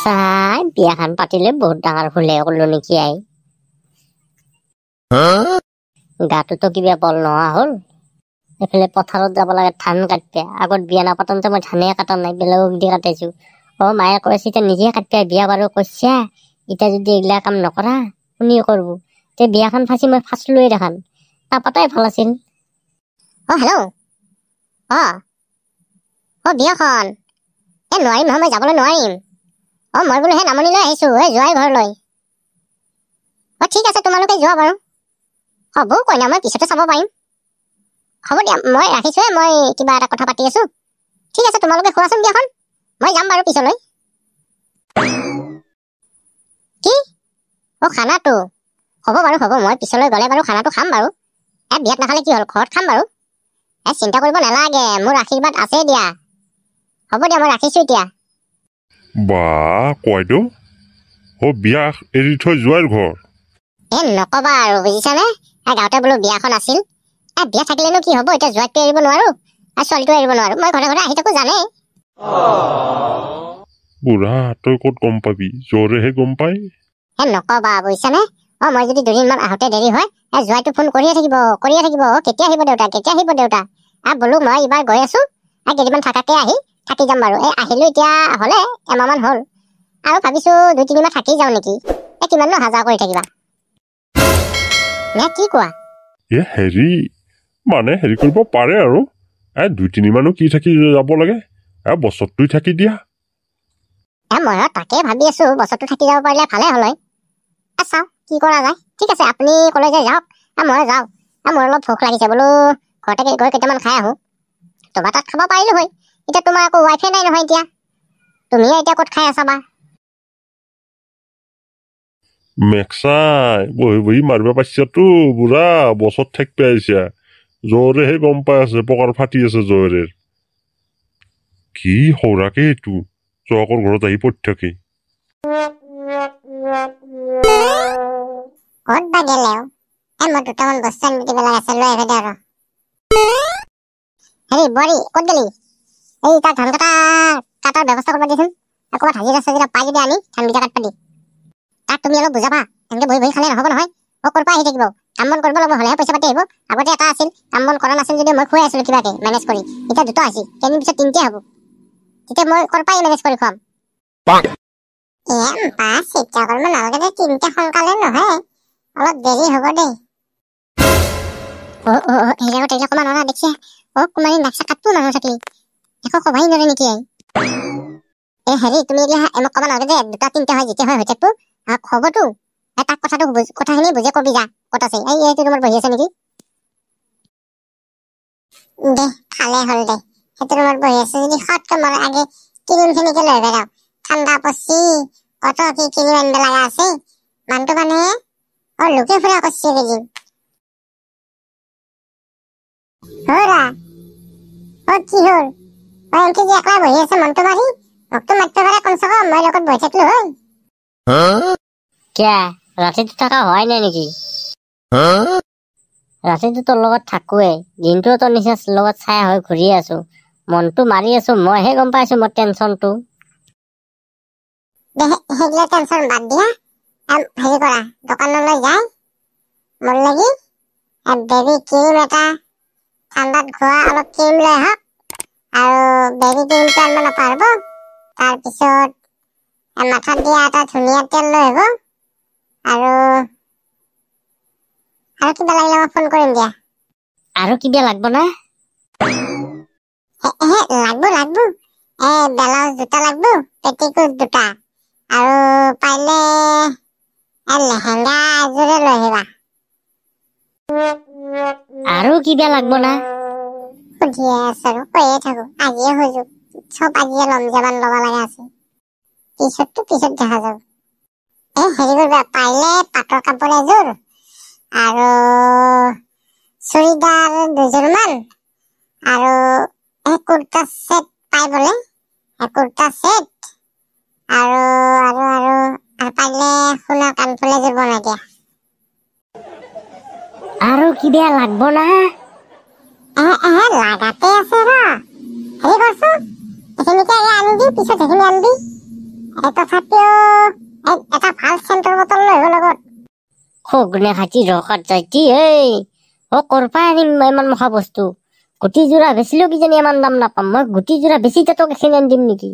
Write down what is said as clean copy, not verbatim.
চাই বিয়াখন পাতিলে বহুত ডাঙৰ ভুলে কৰিলো নেকি আই। গাটোতো কিবা বল নোহোৱা হ'ল। এইফালে পথাৰত যাব লাগে ধান কাটবে। আগত বিয়া নাপাতোতে মই ধানে কাটা নাই, বেলেগক দি কাটাইছো। মায়ে কৈছে এতিয়া নিজে কাটবে, বিয়া বাৰু কৈছা এতিয়া যদি এইগিলা কাম নকৰা শুনি কৰবো। তে বিয়াখন ফাঁচি মই ফাঁচলোৱে দেখান, নাপাতাই ভাল আছিল। হেল্ল', বিয়াখন নোৱাৰিম নহয়, মই যাবলৈ নোৱাৰিম। মই বোলো সেই নামনিলৈ আহিছো, যোৱাই ঘৰলৈ। ঠিক আছে তোমালোকে যোৱা বাৰু। হ'ব কইনা, মই পিছতে চাব পাৰিম। হ'ব দিয়া, মই ৰাখিছো, মই কিবা এটা কথা পাতি আছো। ঠিক আছে তোমালোকে খোৱাচোন বিয়াখন, মই যাম বাৰু পিছলৈ। কি খানাটো? হ'ব বাৰু হ'ব, মই পিছলৈ গ'লে বাৰু খানাটো খাম বাৰু। বিয়াত নাখালে কি হ'ল, ঘৰত খাম বাৰু। চিন্তা কৰিব নালাগে, মোৰ আশীৰ্বাদ আছে দিয়া। হ'ব দিয়া, মই ৰাখিছো এতিয়া। বাহ কয়তো, বিয়া এৰি থৈ যোৱাৰ ঘৰ। নকবা আৰু বুজিছানে, গাঁৱতে বোলো বিয়াখন আছিল। বিয়া থাকিলেনো কি হ'ব, এতিয়া জোৱাইকটো এৰিব নোৱাৰো আৰু ছোৱালীটো এৰিব নোৱাৰো। মই ঘৰে ঘৰে আহি থাকো জানে। বুঢ়া তই ক'ত গম পাবি, জ্বৰেহে গম পাই। নকবা বুজিছানে, মই যদি দুদিনমান আহোতে দেৰি হয়, জোৱাইটো ফোন কৰিয়ে থাকিব কেতিয়া আহিব দেউতা, কেতিয়া আহিব দেউতা। বোলো মই এইবাৰ গৈ আছো, কেইদিনমান থাকাকে থাকি যাম বাৰু। আহিলো এতিয়া হলে এমাহ মান হ'ল, আৰু ভাবিছো 2-3 মাহ থাকি যাওঁ নেকি। কিমাননো হাজাৰ কৰি থাকিবা। কি কোৱা? হেৰি কৰিব পাৰে আৰু 2-3 মানো কি থাকি যাব লাগে, বছৰটোই থাকি দিয়া। মই তাকে ভাবি আছো, বছৰটো থাকি যাব পাৰিলে ভালে হল। চাও কি কৰা যায়। ঠিক আছে আপুনি কলে যে যাওক, মই যাওঁ। মোৰ অলপ ভোক লাগিছে, বোলো ঘৰতে গৈ কেইটামান খাই আহো। তোমাৰ তাত খাব পাৰিলো হয়, এতিয়া তোমাৰ আকৌ ৱাইফে নাই নহয়। এতিয়া তুমিয়ে এতিয়া ক'ত খাই আছা বা? মেক্সাই বহি বহি মাৰিব পাইছাতো বুঢ়া, বছৰ ঠেক পাইছা। জ্বৰেহে গম পাই আছে, পকাৰ ফাটি আছে জ্বৰে। কি সৌৰাকে এইটো চকৰ ঘৰত আহি পৰি থাকে। ক'ত বা গেলেও, মই দুটামান বস্তু আনি দিব লগা আছে, লৈ আহিবা আৰু। হেৰি বোৱাৰী ক'ত গেলি? তাৰ ধান কাটাৰ ব্যৱস্থা কৰিব দিচোন। ক'ৰবাত হাজিৰা চাজিৰা পাই যদি আনি ধানকেইটা কাটবা দি। তাক তুমি অলপ বুজাবা, এনেকে বহি বহি খালে নহব নহয়। ক'ৰ পৰা আহি থাকিব, কাম বন কৰিব লাগিব, হলেহে পইচা পাতি আহিব। আগতে এটা আছিল, কাম বন কৰা নাছিল যদি মই খুৱাই আছিলো কিবাকে মেনেজ কৰি। এতিয়া 2টা আছিল, কেইদিন পিছত 3টা হ'ব। তেতিয়া মই ক'ৰ পৰা মেনেজ কৰি খুৱাম? চিন্তা কৰিব নালাগে দে, 3টা সোনকালে নহয়, অলপ দেৰি হ'ব দেই। এইবিলাক কমা নোৱাৰা দেখিছে। কুমাৰী নাকচা কাটবো মানুহ থাকিলি একো কবাই নোৱাৰে নেকি? হেৰি তুমি এমক কবা নালাগে যে 2টা 3টা হয়, যেতিয়া হয় হৈ থাকবো। খবৰটো তাক কথাখিনি বুজে কবি যা, ক'ত আছে। এইটো ৰুমত বহি আছে নেকি? দে ভালে হ'ল দে, সেইটো ৰুমত বহি আছে যদি সৎকে মই আগে ক্ৰীম খিনিকে লৈ বেৰাও। ঠাণ্ডা পচি কত কি ক্ৰীম আনিব লগা আছে। মানুহটো মানে লোকে ফুৰা কৰছে দেখি। কি হল? এনকে যে একলা বহি আছে মনটো মাৰি, মোকতো মাতিব পাৰে কমসে কম, মই লগত বহি থাকলো হয়। কিয়া ৰাতিটো থাকা হয় নাই নেকি? ৰাতিটো তোৰ লগত থাকোৱে, দিনটো তোৰ নিচিনা লগত ছায়া হৈ ঘূৰি আছো। মনটো মাৰি আছো, মইহে গম পাইছো মোৰ টেনচনটো। সেইগিলা টেনচন বাদ দিয়া, হেৰি কৰা দোকানলৈ যাই মোৰ লাগি বেবী ক্ৰীম এটা, ঠাণ্ডাত ঘোৱা অলপ ক্ৰীম লৈ আহক। আৰু বেবী ক্ৰীমটো আনিব নাপাহৰিব। তাৰপিছত মাথাত দিয়া এটা ধুনীয়া তেল লৈ আহিব। আৰু কিবা লাগিলে মই ফোন কৰিম দিয়া। আৰু কিবা লাগব না? লাগব। ব্লাউজ 2টা লাগব, পেটিকোট 2টা, আৰু পাৰিলে লেহেংগা এযোৰে লৈ আহিবা। আৰু কিবা লাগব না? সুধিয়ে আছে আৰু কৈয়ে থাকো, আজিয়ে খুঁজো চব আজিয়ে লম, যিমান ল'ব লগা আছে। পিছত দেখা যাব। হেৰি কৰিবা, পাৰিলে পাটৰ কাপোৰ এযোৰ আৰু চুৰিদাৰ 2যোৰ মান, আৰু কুৰ্তা সেট পাই বোলে, কুৰ্তা সেট আৰু পাৰিলে সোণৰ কাণফুল এযোৰ বনাই দিয়া। আৰু কিবা লাগব না? লাগাতে আছে ৰ, হেৰি কৰছো, এইখিনিকে আনি দি, পিছত সেইখিনি আনি দি। তথাপিও এটা ভাল চেণ্টৰ বটল লৈ আহিব লগত। সগুনে খাটি ৰখাত যাইতি এই কৰপা আনিম মই ইমান মখা বস্তু? গুটি যোৰা বেচিলেও কিজানি ইমান দাম নাপাম। মই গুটি যোৰা বেছি তোক এখিনি আনি দিম নেকি?